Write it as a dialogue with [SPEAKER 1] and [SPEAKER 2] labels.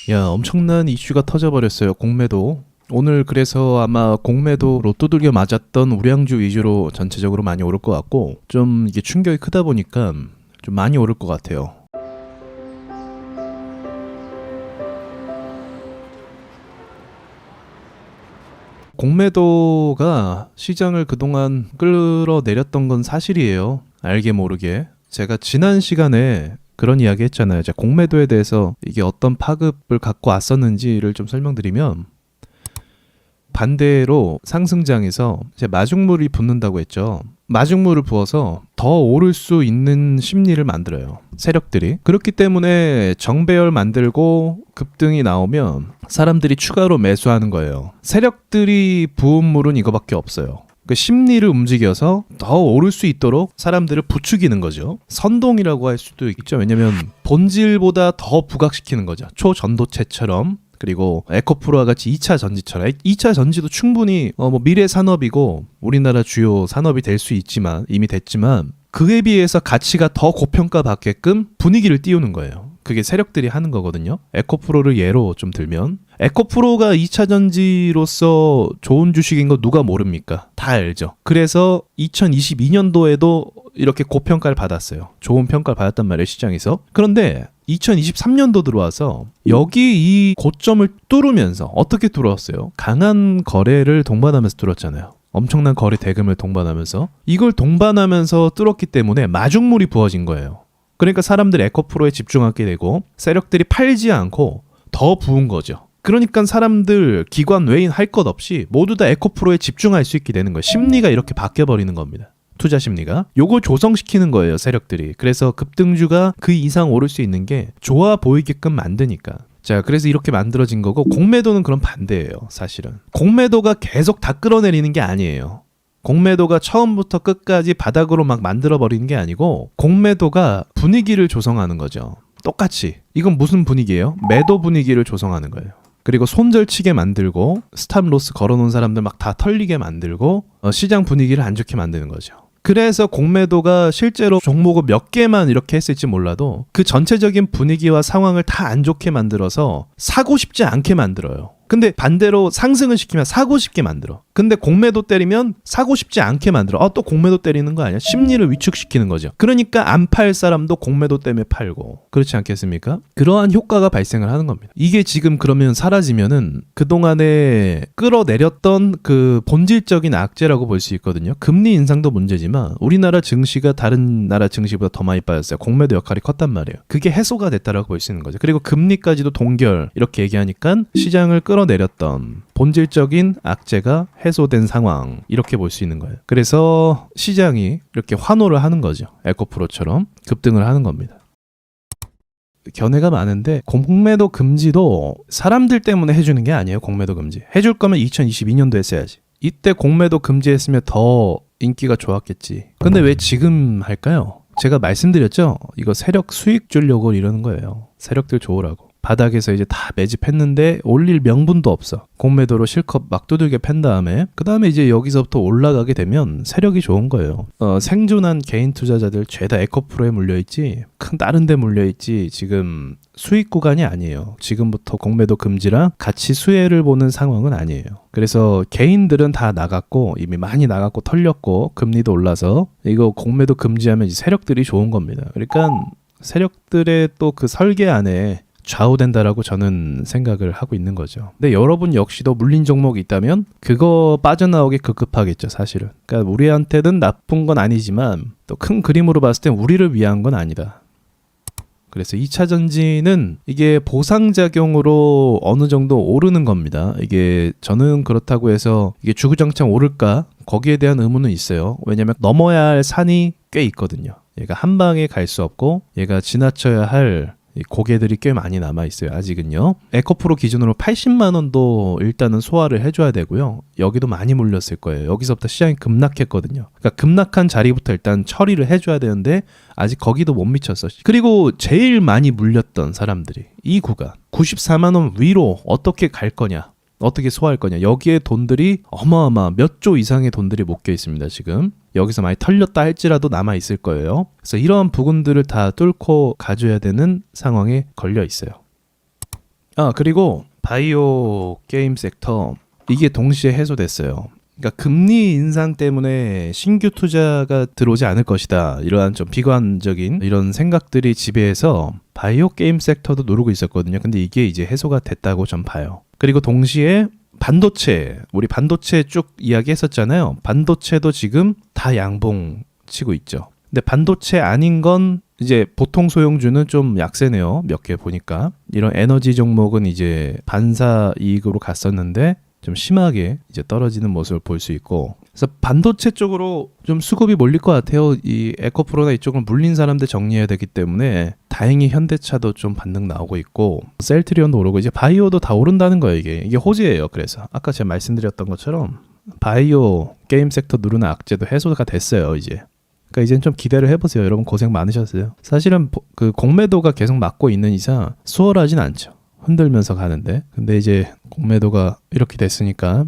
[SPEAKER 1] 야, 엄청난 이슈가 터져버렸어요. 공매도. 오늘 그래서 아마 공매도로 두들겨 맞았던 우량주 위주로 전체적으로 많이 오를 것 같고, 좀 이게 충격이 크다 보니까 좀 많이 오를 것 같아요. 공매도가 시장을 그동안 끌어내렸던 건 사실이에요. 알게 모르게. 제가 지난 시간에 그런 이야기 했잖아요. 제가 공매도에 대해서 이게 어떤 파급을 갖고 왔었는지를 좀 설명드리면, 반대로 상승장에서 이제 마중물이 붙는다고 했죠. 마중물을 부어서 더 오를 수 있는 심리를 만들어요. 세력들이. 그렇기 때문에 정배열 만들고 급등이 나오면 사람들이 추가로 매수하는 거예요. 세력들이 부은 물은 이거밖에 없어요. 그 심리를 움직여서 더 오를 수 있도록 사람들을 부추기는 거죠. 선동이라고 할 수도 있죠. 왜냐면 본질보다 더 부각시키는 거죠. 초전도체처럼. 그리고 에코프로와 같이 2차 전지처럼 2차 전지도 충분히 미래 산업이고 우리나라 주요 산업이 될 수 있지만 이미 됐지만 그에 비해서 가치가 더 고평가 받게끔 분위기를 띄우는 거예요. 그게 세력들이 하는 거거든요. 에코프로를 예로 좀 들면 에코프로가 2차 전지로서 좋은 주식인 거 누가 모릅니까? 다 알죠. 그래서 2022년도에도 이렇게 고평가를 받았어요. 좋은 평가를 받았단 말이에요, 시장에서. 그런데 2023년도 들어와서 여기 이 고점을 뚫으면서 어떻게 뚫었어요? 강한 거래를 동반하면서 뚫었잖아요. 엄청난 거래 대금을 동반하면서 이걸 동반하면서 뚫었기 때문에 마중물이 부어진 거예요. 그러니까 사람들이 에코프로에 집중하게 되고 세력들이 팔지 않고 더 부은 거죠. 그러니까 사람들, 기관, 외인 할 것 없이 모두 다 에코프로에 집중할 수 있게 되는 거예요. 심리가 이렇게 바뀌어버리는 겁니다. 투자 심리가. 요걸 조성시키는 거예요, 세력들이. 그래서 급등주가 그 이상 오를 수 있는 게 좋아 보이게끔 만드니까. 자, 그래서 이렇게 만들어진 거고, 공매도는 그런 반대예요, 사실은. 공매도가 계속 다 끌어내리는 게 아니에요. 공매도가 처음부터 끝까지 바닥으로 막 만들어버리는 게 아니고, 공매도가 분위기를 조성하는 거죠. 똑같이. 이건 무슨 분위기예요? 매도 분위기를 조성하는 거예요. 그리고 손절치게 만들고 스탑로스 걸어놓은 사람들 막 다 털리게 만들고 시장 분위기를 안 좋게 만드는 거죠. 그래서 공매도가 실제로 종목을 몇 개만 이렇게 했을지 몰라도 그 전체적인 분위기와 상황을 다 안 좋게 만들어서 사고 싶지 않게 만들어요. 근데 반대로 상승을 시키면 사고 싶게 만들어. 근데 공매도 때리면 사고 싶지 않게 만들어. 또 공매도 때리는 거 아니야? 심리를 위축시키는 거죠. 그러니까 안 팔 사람도 공매도 때문에 팔고. 그렇지 않겠습니까? 그러한 효과가 발생을 하는 겁니다. 이게 지금 그러면 사라지면은 그동안에 끌어내렸던 그 본질적인 악재라고 볼 수 있거든요. 금리 인상도 문제지만 우리나라 증시가 다른 나라 증시보다 더 많이 빠졌어요. 공매도 역할이 컸단 말이에요. 그게 해소가 됐다라고 볼 수 있는 거죠. 그리고 금리까지도 동결 이렇게 얘기하니까 시장을 끌어내렸던 본질적인 악재가 해소된 상황 이렇게 볼 수 있는 거예요. 그래서 시장이 이렇게 환호를 하는 거죠. 에코프로처럼 급등을 하는 겁니다. 견해가 많은데 공매도 금지도 사람들 때문에 해주는 게 아니에요. 공매도 금지 해줄 거면 2022년도 했어야지. 이때 공매도 금지했으면 더 인기가 좋았겠지. 근데 왜 지금 할까요? 제가 말씀드렸죠. 이거 세력 수익 주려고 이러는 거예요. 세력들 좋으라고. 바닥에서 이제 다 매집했는데 올릴 명분도 없어. 공매도로 실컷 막 두들겨 팬 다음에 그 다음에 이제 여기서부터 올라가게 되면 세력이 좋은 거예요. 생존한 개인 투자자들 죄다 에코프로에 물려있지 큰 다른 데 물려있지 지금 수익 구간이 아니에요. 지금부터 공매도 금지랑 같이 수혜를 보는 상황은 아니에요. 그래서 개인들은 다 나갔고 이미 많이 나갔고 털렸고 금리도 올라서 이거 공매도 금지하면 이제 세력들이 좋은 겁니다. 그러니까 세력들의 또 그 설계 안에 좌우된다라고 저는 생각을 하고 있는 거죠. 근데 여러분 역시도 물린 종목이 있다면 그거 빠져나오기 급급하겠죠, 사실은. 그러니까 우리한테는 나쁜 건 아니지만 또 큰 그림으로 봤을 땐 우리를 위한 건 아니다. 그래서 2차 전지는 이게 보상작용으로 어느 정도 오르는 겁니다. 이게 저는 그렇다고 해서 이게 주구장창 오를까? 거기에 대한 의문은 있어요. 왜냐면 넘어야 할 산이 꽤 있거든요. 얘가 한 방에 갈 수 없고 얘가 지나쳐야 할 고개들이 꽤 많이 남아있어요. 아직은요. 에코프로 기준으로 80만 원도 일단은 소화를 해줘야 되고요. 여기도 많이 물렸을 거예요. 여기서부터 시장이 급락했거든요. 그러니까 급락한 자리부터 일단 처리를 해줘야 되는데 아직 거기도 못 미쳤어. 그리고 제일 많이 물렸던 사람들이 이 구간 94만 원 위로 어떻게 갈 거냐, 어떻게 소화할 거냐, 여기에 돈들이 어마어마 몇 조 이상의 돈들이 묶여 있습니다. 지금 여기서 많이 털렸다 할지라도 남아 있을 거예요. 그래서 이러한 부분들을 다 뚫고 가줘야 되는 상황에 걸려 있어요. 그리고 바이오 게임 섹터 이게 동시에 해소됐어요. 그러니까 금리 인상 때문에 신규 투자가 들어오지 않을 것이다. 이러한 좀 비관적인 이런 생각들이 지배해서 바이오 게임 섹터도 누르고 있었거든요. 근데 이게 이제 해소가 됐다고 전 봐요. 그리고 동시에 반도체, 우리 반도체 쭉 이야기했었잖아요. 반도체도 지금 다 양봉 치고 있죠. 근데 반도체 아닌 건 이제 보통 소형주는 좀 약세네요. 몇 개 보니까. 이런 에너지 종목은 이제 반사 이익으로 갔었는데 좀 심하게 이제 떨어지는 모습을 볼 수 있고, 그래서 반도체 쪽으로 좀 수급이 몰릴 것 같아요. 이 에코프로나 이쪽을 물린 사람들 정리해야 되기 때문에 다행히 현대차도 좀 반등 나오고 있고 셀트리온도 오르고 이제 바이오도 다 오른다는 거예요. 이게 호재예요. 그래서 아까 제가 말씀드렸던 것처럼 바이오 게임 섹터 누르는 악재도 해소가 됐어요. 이제. 그러니까 이제는 좀 기대를 해보세요. 여러분 고생 많으셨어요. 사실은 그 공매도가 계속 막고 있는 이상 수월하진 않죠. 흔들면서 가는데, 근데 이제 공매도가 이렇게 됐으니까